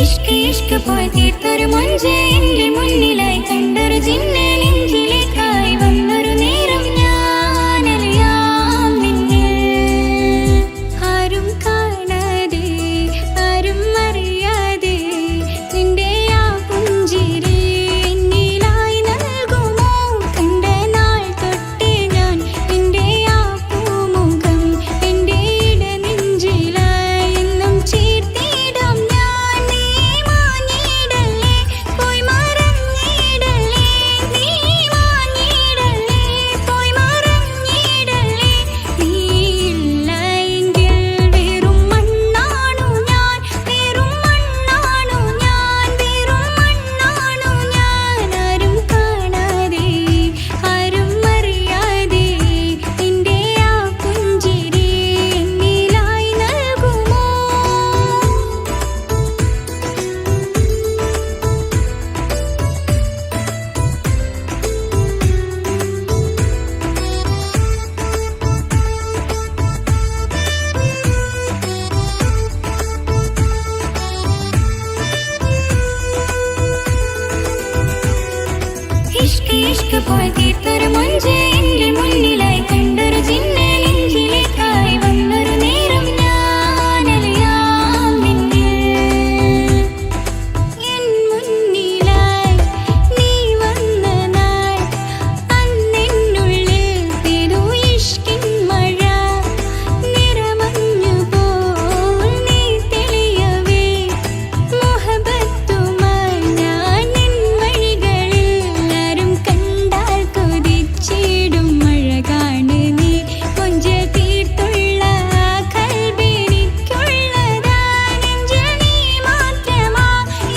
ഇഷ്ക് പോയി തീർത്തൊരു മൊഞ്ച് എന്റെ മുന്നിലായി കണ്ടൊരു ജിന്നെ നെഞ്ചിലേക്കായി വന്നൊരു നേരം ഞാനറിയാം നിന്നെ ആരും കാണാതെ ആരും അറിയാതെ നിന്റെ ആ പുഞ്ചിരി എന്നിലായി നൽകുമോ കണ്ട നാൾ തൊട്ടേ ഞാൻ നിന്റെ ആ പൂമുഖം എന്റെ ഇടനെഞ്ചിലായി എന്നും ചേർത്തിടാം ഞാൻ നീ മാഞ്ഞിടല്ലേ പോയി മറഞ്ഞിടല്ലേ നീ മാഞ്ഞിടല്ലേ പോയി മറഞ്ഞിടല്ലേ നീ ഇല്ല എങ്കിൽ വെറും മണ്ണാണു ഞാൻ വെറും മണ്ണാണു ഞാൻ വെറും മണ്ണാണു ഞാൻ ആരും കാണാതെ ആരും അറിയാതെ നിന്റെ ആ പുഞ്ചിരി എന്നിലായി നൽകുമോ ഇഷ്ക് പോയി തീർത്തൊരു മൊഞ്ച് എന്റെ മുന്നിലായി കണ്ടൊരു ജിന്നെ നെഞ്ചിലേക്കായി വന്നൊരു നേരം ഞാനറിയാം നിന്നെ എൻ മുന്നിലായി നീ വന്ന നാൾ അന്നെന്നുള്ളിൽ പെയ്തു ഇഷ്കിൻ മഴ നിറമഞ്ഞു പോൽ നീ തെളിയവേ മുഹബത്തുമായി ഞാൻ നിൻ വഴികളിൽ ആരും കണ്ടാൽ കൊതിച്ചിടും അഴകാണ് നീ കൊഞ്ച തീർത്തുള്ള കൽബെനിക്കുള്ളതാ നെഞ്ചിൽ നീ മാത്രമാ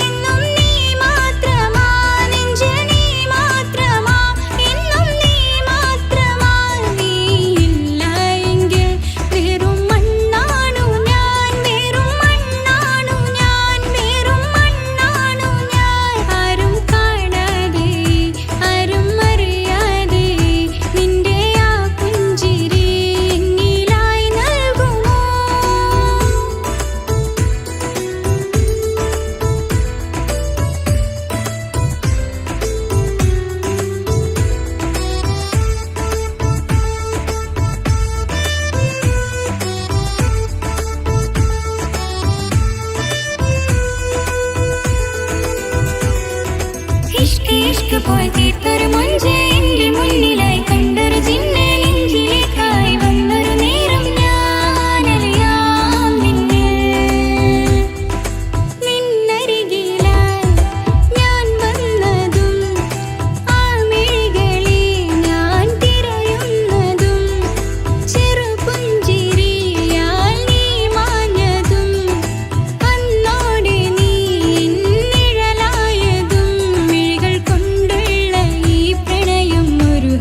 എന്നും നീ മാത്രമാ നെഞ്ചിൽ നീ മാത്രമാ എന്നും നീ മാത്രമാ നീ ഇല്ല എങ്കിൽ വെറും മണ്ണാണു ഞാൻ വെറും മണ്ണാണു ഞാൻ വെറും മണ്ണാണു ഞാൻ ആരും കാണാതെ ആരും അറിയാതെ നിന്റെ ആ പുഞ്ചിരി എന്നിലായി നൽകുമോ ഇഷ്ക് പോയി തീർത്തൊരു മൊഞ്ച് എന്റെ മുന്നിലായി കണ്ടൊരു ജിന്നെ നെഞ്ചിലേക്കായി വന്നൊരു നേരം ഞാനറിയാം നിന്നെ നിന്നരികിലായി ഞാൻ വന്നതും ആ മിഴികളിൽ ഞാൻ തിരയുന്നതും ചെറുപുഞ്ചിരിയാൽ നീ മാഞ്ഞതും അന്നോടെ നീ നിഴലായതും മിഴികൾ കൊണ്ടുള്ള ഈ പ്രണയം ഒരു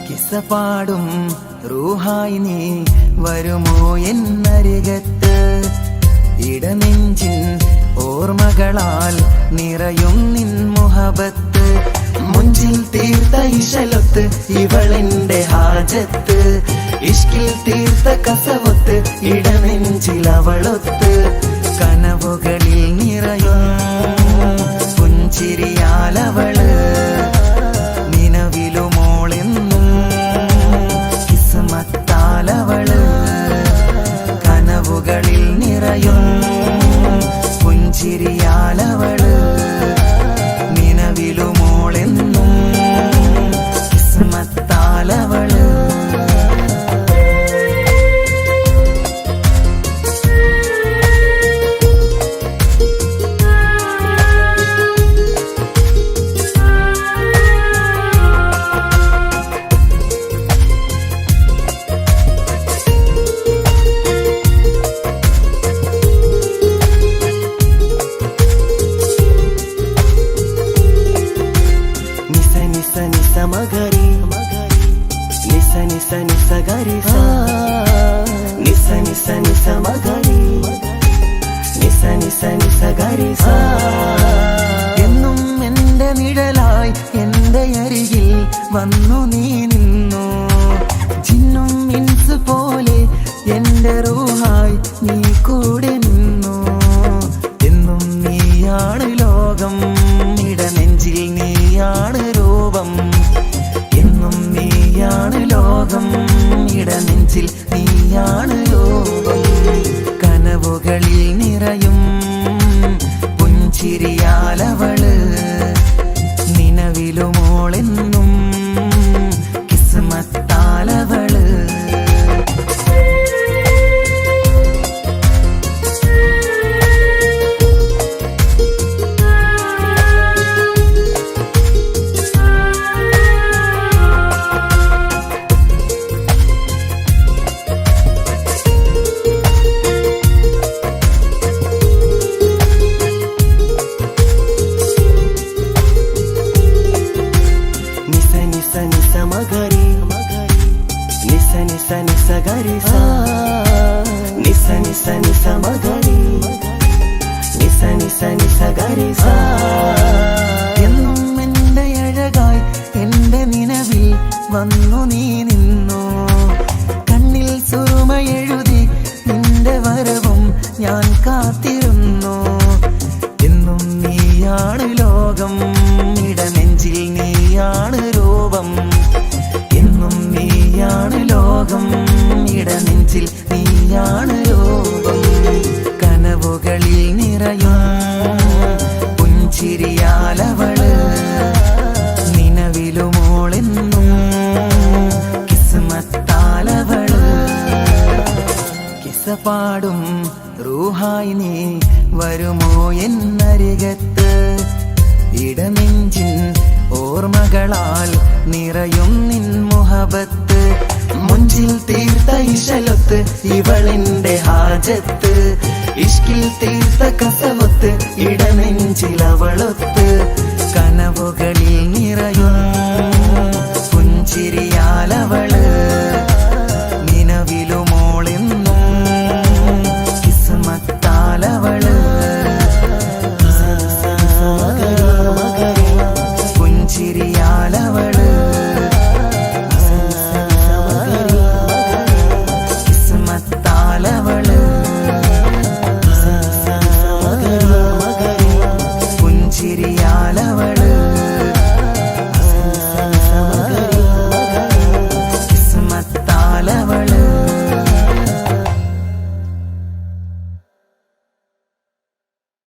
കിസ്സ പാടും റൂഹായി നീ വരുമോ എന്നരികത്ത് ഇടനെഞ്ചിൻ ഓർമ്മകളാൽ നിറയും നിൻ മുഹബത്ത് മുഞ്ചിൽ തീർത്ത ഇശലൊത്ത് ഇവളെന്റെ ഹാജത്ത് ഇഷ്കിൽ തീർത്ത കസവൊത്ത് ഇടനെഞ്ചിൽ അവളൊത്ത് കനവുകളിൽ നിറയും പുഞ്ചിരിയാലവള് നിലവിലുമോളെന്നും കിസ്മത്താലവള് കനവുകളിൽ നിറയും പുഞ്ചിരിയാലവള് നിലവിലുമോളെന്നും കിസ്മത്താലവള് മഗരി നിസ നിസ നിസ ഗരി സ നിസ നിസ നിസ മഗരി നിസ നിസ നിസ ഗരി സ എന്നും എന്റെ നിഴലായി എന്റെ അരികിൽ വന്നു നീ നിന്നു ജിന്നും ഇൻസ് പോലെ എന്റെ റൂഹായി നീ കൂടെ നിന്നു എന്നും നീയാണ് ലോകം ഇടനെഞ്ചിൽ നീയാണ് രൂപം എന്നും നീയാണ് ലോകം ഇടനെഞ്ചിൽ നീയാണ് രൂപം കനവുകളിൽ നിറയും പുഞ്ചിരിയാലവള് നിലവിലുമോളെന്നും കിസ്മത്താലവള് മഗരി നിസ നിസ നിസ ഗരി സ നിസ നിസ നിസ മഗരി നിസ നിസ നിസ ഗരി സ എന്നും എന്റെ അഴകായി എന്റെ നിലവിൽ വന്നു നീ നിന്നു കണ്ണിൽ സുറുമയെഴുതി നിന്റെ വരവും ഞാൻ കാത്തിരുന്നു എന്നും നീയാണ് ലോകം ഇടനെഞ്ചിൽ നീയാണ് രൂപം എന്നും നീയാണ് ലോകം ഇടനെഞ്ചിൽ നീയാണ് രൂപം കനവുകളിൽ നിറയും പുഞ്ചിരിയാലവള് നിലവിലുമോളെന്നും കിസ്മത്താലവള് കിസ്സ പാടും റൂഹായി നീ വരുമോ എന്നരികത്ത് ഇടനെഞ്ചിൻ ഓർമ്മകളാൽ നിറയും നിൻ മുഹബത്ത് മുഞ്ചിൽ തീർത്ത ഇശലൊത്ത് ഇവളെന്റെ ഹാജത്ത് ഇഷ്കിൽ തീർത്ത കസവൊത്ത് ഇടനെഞ്ചിൽ അവളൊത്ത്